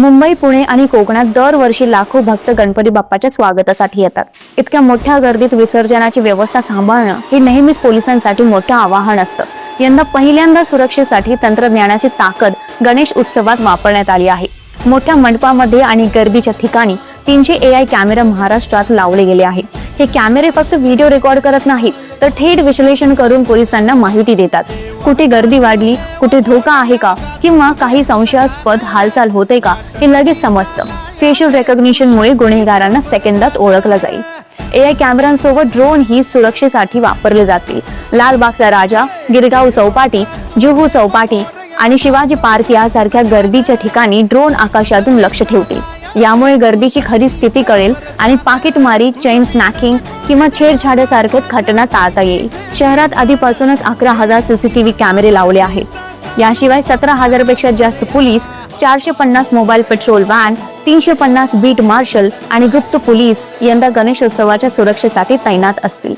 मुंबई, पुणे आणि कोकणात दरवर्षी लाखो भक्त गणपती बाप्पाच्या स्वागतासाठी येतात. इतक्या मोठ्या गर्दीत विसर्जनाची व्यवस्था सांभाळणं हे नेहमीच पोलिसांसाठी मोठं आव्हान असतं. यंदा पहिल्यांदा सुरक्षेसाठी तंत्रज्ञानाची ताकद गणेश उत्सवात वापरण्यात आली आहे. मोठ्या मंडपामध्ये आणि गर्दीच्या ठिकाणी 300 AI कॅमेरा महाराष्ट्रात लावले गेले आहेत. हे कॅमेरे फक्त व्हिडिओ रेकॉर्ड करत नाहीत, तर थेट विश्लेषण करून पोलिसांना माहिती देतात. कुठे गर्दी वाढली, कुठे धोका आहे का, किंवा काही संशयास्पद हालचाल होते का, हे लगेच समजतं. फेशियल रेकॉग्निशनमुळे गुन्हेगारांना सेकंदात ओळखलं जाईल. AI कॅमेऱ्यांसोबत ड्रोन ही सुरक्षेसाठी वापरले जातील. लालबागचा राजा, गिरगाव चौपाटी, जुहू चौपाटी आणि शिवाजी पार्क यासारख्या गर्दीच्या ठिकाणी ड्रोन आकाशातून लक्ष ठेवतील. यामुळे गर्दीची खरी स्थिती कळेल आणि पाकिटमारी, चेन स्नॅकिंग किंवा छेडछाडसारख्या घटना टाळता येईल. शहरात आधीपासूनच 11,000 CCTV कॅमेरे लावले आहेत. याशिवाय 17,000 पेक्षा जास्त police, 450 mobile petrol van, 350 beat marshal आणि गुप्त पोलीस यंदा गणेशोत्सवाच्या सुरक्षेसाठी तैनात असतील.